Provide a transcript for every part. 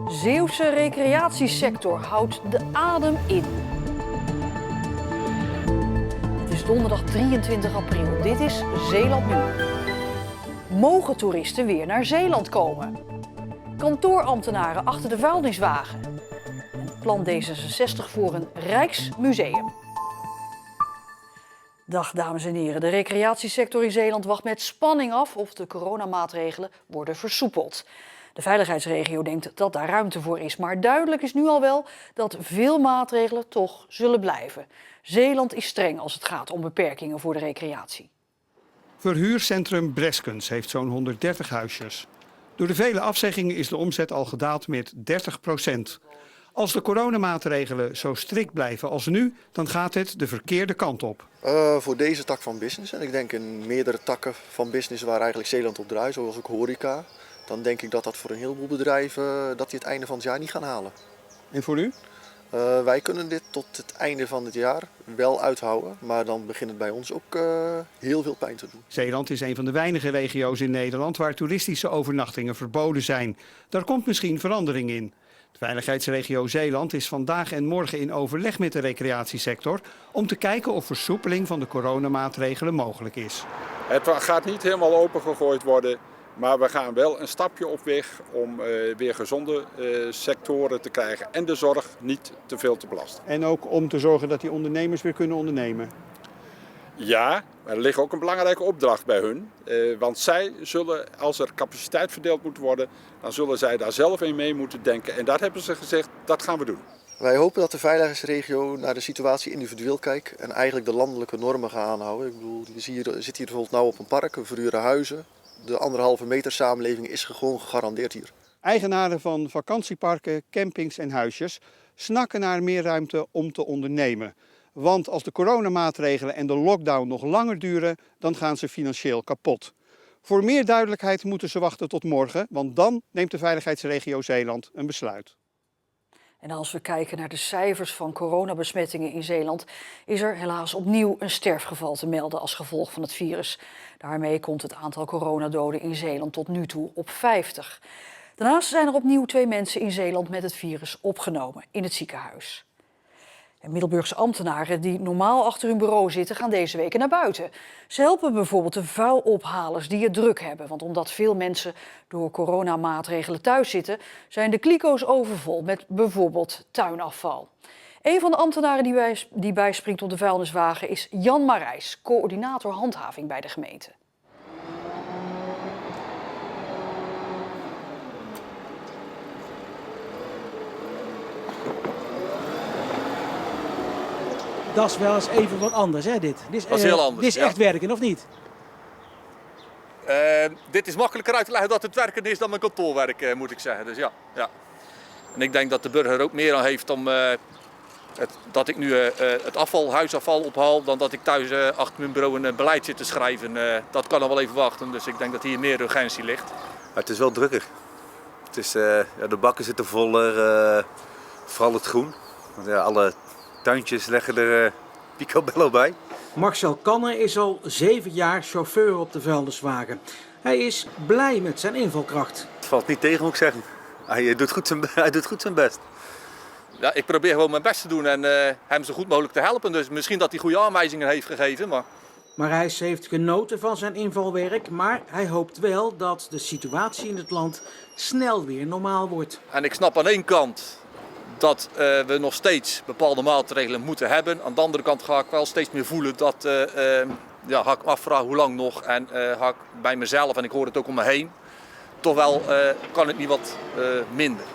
Zeeuwse recreatiesector houdt de adem in. Het is donderdag 23 april. Dit is Zeeland Nu. Mogen toeristen weer naar Zeeland komen? Kantoorambtenaren achter de vuilniswagen. En plan D66 voor een Rijksmuseum. Dag dames en heren. De recreatiesector in Zeeland wacht met spanning af of de coronamaatregelen worden versoepeld. De veiligheidsregio denkt dat daar ruimte voor is, maar duidelijk is nu al wel dat veel maatregelen toch zullen blijven. Zeeland is streng als het gaat om beperkingen voor de recreatie. Verhuurcentrum Breskens heeft zo'n 130 huisjes. Door de vele afzeggingen is de omzet al gedaald met 30%. Als de coronamaatregelen zo strikt blijven als nu, dan gaat het de verkeerde kant op. Voor deze tak van business, en ik denk in meerdere takken van business waar eigenlijk Zeeland op draait, zoals ook horeca, dan denk ik dat dat voor een heleboel bedrijven dat die het einde van het jaar niet gaan halen. En voor u? Wij kunnen dit tot het einde van het jaar wel uithouden, maar dan begint het bij ons ook heel veel pijn te doen. Zeeland is een van de weinige regio's in Nederland waar toeristische overnachtingen verboden zijn. Daar komt misschien verandering in. De veiligheidsregio Zeeland is vandaag en morgen in overleg met de recreatiesector om te kijken of versoepeling van de coronamaatregelen mogelijk is. Het gaat niet helemaal opengegooid worden, maar we gaan wel een stapje op weg om weer gezonde sectoren te krijgen en de zorg niet te veel te belasten. En ook om te zorgen dat die ondernemers weer kunnen ondernemen. Ja, er ligt ook een belangrijke opdracht bij hun. Want zij zullen, als er capaciteit verdeeld moet worden, dan zullen zij daar zelf in mee moeten denken. En dat hebben ze gezegd, dat gaan we doen. Wij hopen dat de veiligheidsregio naar de situatie individueel kijkt en eigenlijk de landelijke normen gaat aanhouden. Ik bedoel, je zit hier bijvoorbeeld nou op een park, we verhuren huizen. De 1,5 meter samenleving is gewoon gegarandeerd hier. Eigenaren van vakantieparken, campings en huisjes snakken naar meer ruimte om te ondernemen. Want als de coronamaatregelen en de lockdown nog langer duren, dan gaan ze financieel kapot. Voor meer duidelijkheid moeten ze wachten tot morgen, want dan neemt de veiligheidsregio Zeeland een besluit. En als we kijken naar de cijfers van coronabesmettingen in Zeeland, is er helaas opnieuw een sterfgeval te melden als gevolg van het virus. Daarmee komt het aantal coronadoden in Zeeland tot nu toe op 50. Daarnaast zijn er opnieuw 2 mensen in Zeeland met het virus opgenomen in het ziekenhuis. En Middelburgse ambtenaren die normaal achter hun bureau zitten, gaan deze weken naar buiten. Ze helpen bijvoorbeeld de vuilophalers die het druk hebben. Want omdat veel mensen door coronamaatregelen thuis zitten, zijn de kliko's overvol met bijvoorbeeld tuinafval. Een van de ambtenaren die bijspringt op de vuilniswagen is Jan Marijs, coördinator handhaving bij de gemeente. Dat is wel eens even wat anders, hè, dit? Dat is heel anders. Dit is echt werken, of niet? Dit is makkelijker uit te leggen dat het werken is dan mijn kantoorwerk, moet ik zeggen. Dus ja. En ik denk dat de burger er ook meer aan heeft om dat ik nu het huisafval ophaal, dan dat ik thuis achter mijn bureau een beleid zit te schrijven. Dat kan nog wel even wachten, dus ik denk dat hier meer urgentie ligt. Maar het is wel drukker. Het is, de bakken zitten voller, vooral het groen. Want, alle tuintjes leggen er picobello bij. Marcel Kanner is al 7 jaar chauffeur op de vuilniswagen. Hij is blij met zijn invalkracht. Het valt niet tegen, moet ik zeggen. Hij doet goed zijn best. Ja, ik probeer gewoon mijn best te doen en hem zo goed mogelijk te helpen. Dus misschien dat hij goede aanwijzingen heeft gegeven. Maar Marijs heeft genoten van zijn invalwerk, maar hij hoopt wel dat de situatie in het land snel weer normaal wordt. En ik snap aan één kant dat we nog steeds bepaalde maatregelen moeten hebben. Aan de andere kant ga ik wel steeds meer voelen dat ga ik me afvragen hoe lang nog. En ga ik bij mezelf, en ik hoor het ook om me heen, toch wel kan het niet wat minder.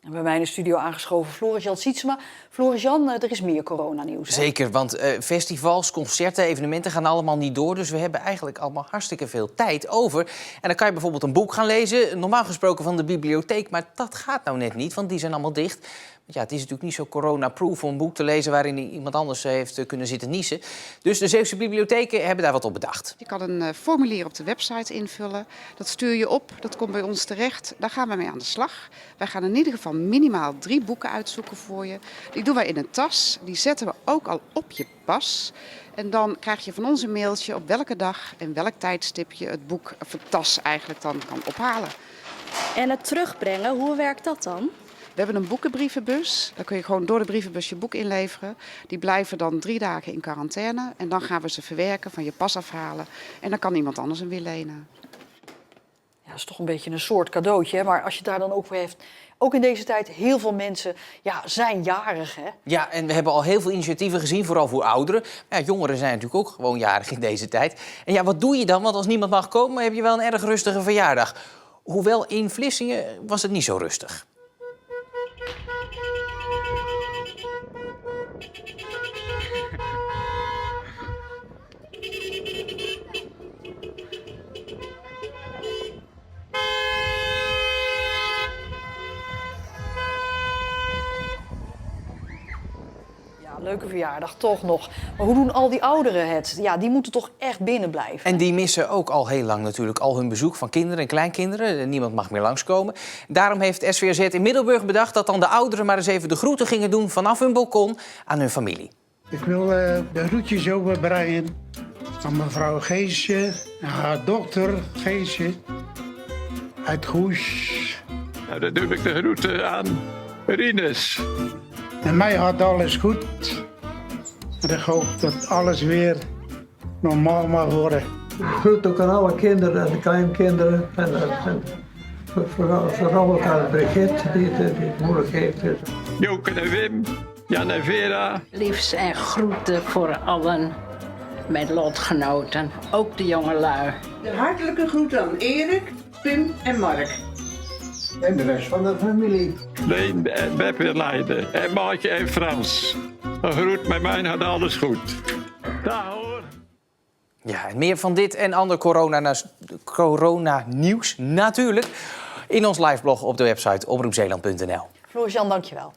En bij mij in de studio aangeschoven Floris-Jan Sietsema. Floris-Jan, er is meer coronanieuws. Hè? Zeker, want festivals, concerten, evenementen gaan allemaal niet door. Dus we hebben eigenlijk allemaal hartstikke veel tijd over. En dan kan je bijvoorbeeld een boek gaan lezen. Normaal gesproken van de bibliotheek, maar dat gaat nou net niet, want die zijn allemaal dicht. Want ja, het is natuurlijk niet zo corona-proof om een boek te lezen waarin iemand anders heeft kunnen zitten niezen. Dus de Zeeuwse bibliotheken hebben daar wat op bedacht. Je kan een formulier op de website invullen. Dat stuur je op, dat komt bij ons terecht. Daar gaan we mee aan de slag. Wij gaan in ieder geval minimaal 3 boeken uitzoeken voor je. Die doen wij in een tas. Die zetten we ook al op je pas. En dan krijg je van ons een mailtje op welke dag en welk tijdstip je het boek of de tas eigenlijk dan kan ophalen. En het terugbrengen, hoe werkt dat dan? We hebben een boekenbrievenbus. Daar kun je gewoon door de brievenbus je boek inleveren. Die blijven dan 3 dagen in quarantaine. En dan gaan we ze verwerken, van je pas afhalen. En dan kan iemand anders hem weer lenen. Ja, dat is toch een beetje een soort cadeautje, hè? Maar als je het daar dan ook voor heeft... Ook in deze tijd, heel veel mensen zijn jarig, hè? Ja, en we hebben al heel veel initiatieven gezien, vooral voor ouderen. Maar ja, jongeren zijn natuurlijk ook gewoon jarig in deze tijd. En ja, wat doe je dan? Want als niemand mag komen, heb je wel een erg rustige verjaardag. Hoewel in Vlissingen was het niet zo rustig. Leuke verjaardag, toch nog. Maar hoe doen al die ouderen het? Ja, die moeten toch echt binnen blijven. En die missen ook al heel lang natuurlijk al hun bezoek van kinderen en kleinkinderen. Niemand mag meer langskomen. Daarom heeft SVRZ in Middelburg bedacht dat dan de ouderen maar eens even de groeten gingen doen vanaf hun balkon aan hun familie. Ik wil de groetjes overbrengen aan mevrouw Geesje, haar dochter Geesje uit Goes. Nou, dan doe ik de groeten aan Rinus. En mij gaat alles goed. En ik hoop dat alles weer normaal mag worden. Ik groet ook aan alle kinderen en de kleinkinderen. En vooral ook aan Brigitte, die het moeilijk heeft. Joke en Wim, Jan en Vera. Liefst en groeten voor allen mijn lotgenoten, ook de jongelui. De hartelijke groeten aan Erik, Pim en Mark. En de rest van de familie. Leen en Beppe Leiden. En Maatje en Frans. Een groet, met mij gaat alles goed. Dag hoor. Ja, en meer van dit en ander corona-nieuws natuurlijk in ons liveblog op de website omroepzeeland.nl. Floris-Jan, dankjewel.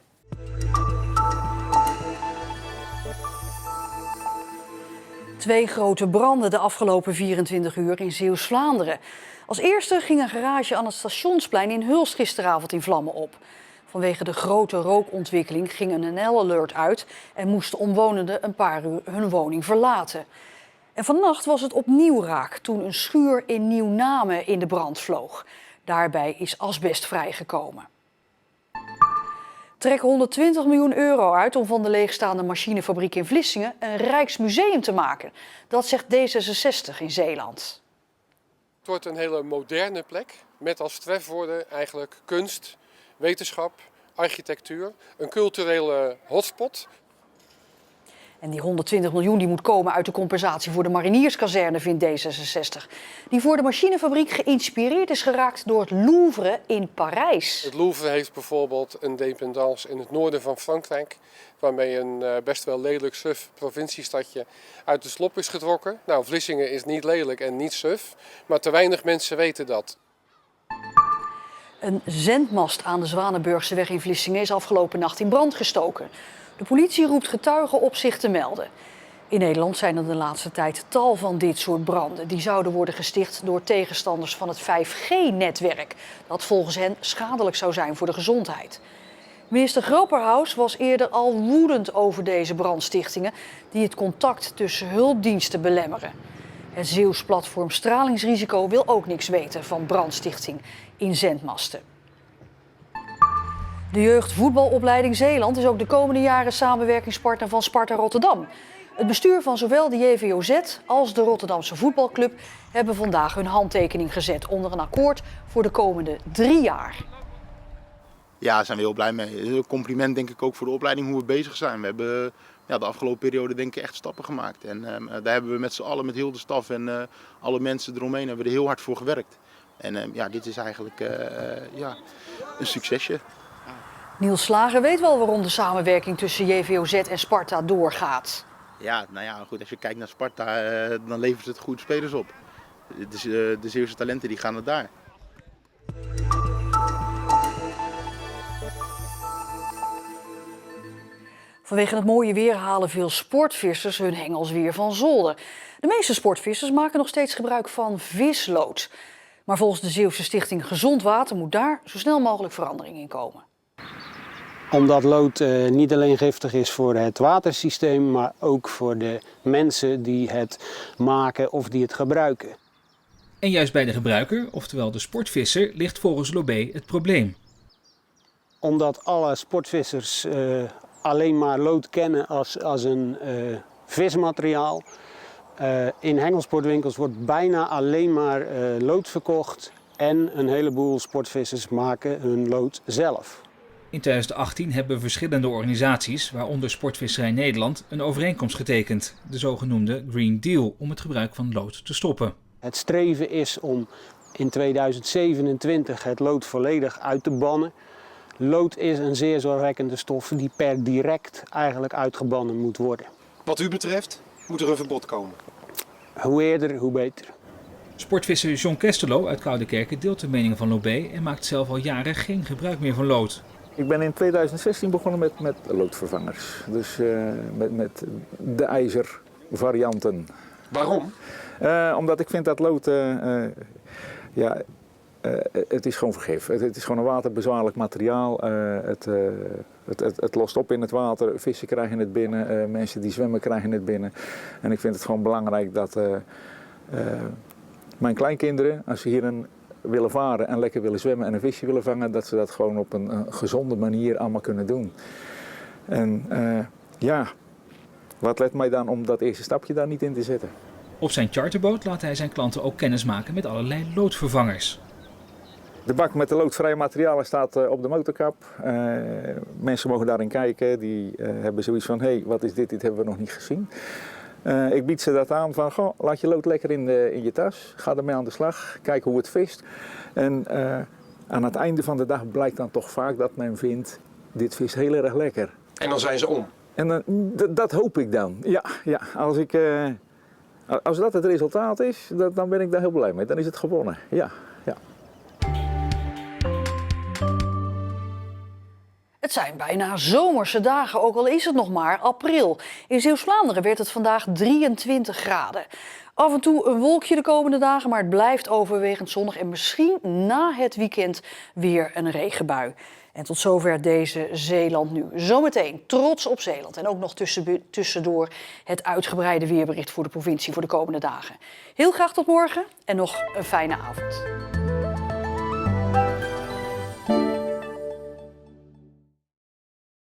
Twee grote branden de afgelopen 24 uur in Zeeuws-Vlaanderen. Als eerste ging een garage aan het Stationsplein in Hulst gisteravond in vlammen op. Vanwege de grote rookontwikkeling ging een NL-alert uit en moesten omwonenden een paar uur hun woning verlaten. En vannacht was het opnieuw raak toen een schuur in Nieuw-Namen in de brand vloog. Daarbij is asbest vrijgekomen. Trekken 120 miljoen euro uit om van de leegstaande machinefabriek in Vlissingen een Rijksmuseum te maken. Dat zegt D66 in Zeeland. Het wordt een hele moderne plek met als trefwoorden eigenlijk kunst, wetenschap, architectuur, een culturele hotspot. En die 120 miljoen die moet komen uit de compensatie voor de marinierskazerne, vindt D66. Die voor de machinefabriek geïnspireerd is geraakt door het Louvre in Parijs. Het Louvre heeft bijvoorbeeld een dependance in het noorden van Frankrijk, waarmee een best wel lelijk suf provinciestadje uit de slop is getrokken. Nou, Vlissingen is niet lelijk en niet suf, maar te weinig mensen weten dat. Een zendmast aan de Zwanenburgseweg in Vlissingen is afgelopen nacht in brand gestoken. De politie roept getuigen op zich te melden. In Nederland zijn er de laatste tijd tal van dit soort branden. Die zouden worden gesticht door tegenstanders van het 5G-netwerk. Dat volgens hen schadelijk zou zijn voor de gezondheid. Minister Grapperhaus was eerder al woedend over deze brandstichtingen die het contact tussen hulpdiensten belemmeren. Het Zeeuws platform Stralingsrisico wil ook niks weten van brandstichting in zendmasten. De jeugdvoetbalopleiding Zeeland is ook de komende jaren samenwerkingspartner van Sparta Rotterdam. Het bestuur van zowel de JVOZ als de Rotterdamse voetbalclub hebben vandaag hun handtekening gezet onder een akkoord voor de komende 3 jaar. Ja, daar zijn we heel blij mee. Het is een compliment denk ik ook voor de opleiding hoe we bezig zijn. We hebben de afgelopen periode denk ik echt stappen gemaakt. En daar hebben we met z'n allen, met heel de staf en alle mensen eromheen, hebben we er heel hard voor gewerkt. En dit is eigenlijk een succesje. Niels Slager weet wel waarom de samenwerking tussen JVOZ en Sparta doorgaat. Ja, nou ja, goed, als je kijkt naar Sparta, dan levert het goede spelers op. De Zeeuwse talenten die gaan het daar. Vanwege het mooie weer halen veel sportvissers hun hengels weer van zolder. De meeste sportvissers maken nog steeds gebruik van vislood. Maar volgens de Zeeuwse stichting Gezond Water moet daar zo snel mogelijk verandering in komen. Omdat lood niet alleen giftig is voor het watersysteem, maar ook voor de mensen die het maken of die het gebruiken. En juist bij de gebruiker, oftewel de sportvisser, ligt volgens Lobé het probleem. Omdat alle sportvissers alleen maar lood kennen als een vismateriaal. In hengelsportwinkels wordt bijna alleen maar lood verkocht. En een heleboel sportvissers maken hun lood zelf. In 2018 hebben verschillende organisaties, waaronder Sportvisserij Nederland, een overeenkomst getekend. De zogenoemde Green Deal, om het gebruik van lood te stoppen. Het streven is om in 2027 het lood volledig uit te bannen. Lood is een zeer zorgwekkende stof die per direct eigenlijk uitgebannen moet worden. Wat u betreft moet er een verbod komen. Hoe eerder, hoe beter. Sportvisser John Kesterlo uit Koudekerke deelt de mening van Lobé en maakt zelf al jaren geen gebruik meer van lood. Ik ben in 2016 begonnen met loodvervangers. Dus met de ijzervarianten. Waarom? Omdat ik vind dat lood, het is gewoon vergif. Het is gewoon een waterbezwaarlijk materiaal. Het lost op in het water. Vissen krijgen het binnen. Mensen die zwemmen krijgen het binnen. En ik vind het gewoon belangrijk dat mijn kleinkinderen, als ze hier willen varen en lekker willen zwemmen en een visje willen vangen, dat ze dat gewoon op een gezonde manier allemaal kunnen doen. En wat let mij dan om dat eerste stapje daar niet in te zetten? Op zijn charterboot laat hij zijn klanten ook kennis maken met allerlei loodvervangers. De bak met de loodvrije materialen staat op de motorkap. Mensen mogen daarin kijken. Die hebben zoiets van, hé, wat is dit? Dit hebben we nog niet gezien. Ik bied ze dat aan van, goh, laat je lood lekker in je tas. Ga ermee aan de slag. Kijk hoe het vist. En aan het einde van de dag blijkt dan toch vaak dat men vindt, dit vist heel erg lekker. En dan zijn ze om? En dat hoop ik dan. Ja. Als dat het resultaat is, dan ben ik daar heel blij mee. Dan is het gewonnen. Ja. Het zijn bijna zomerse dagen, ook al is het nog maar april. In Zeeuws-Vlaanderen werd het vandaag 23 graden. Af en toe een wolkje de komende dagen, maar het blijft overwegend zonnig. En misschien na het weekend weer een regenbui. En tot zover deze Zeeland Nu. Zometeen trots op Zeeland. En ook nog tussendoor het uitgebreide weerbericht voor de provincie voor de komende dagen. Heel graag tot morgen en nog een fijne avond.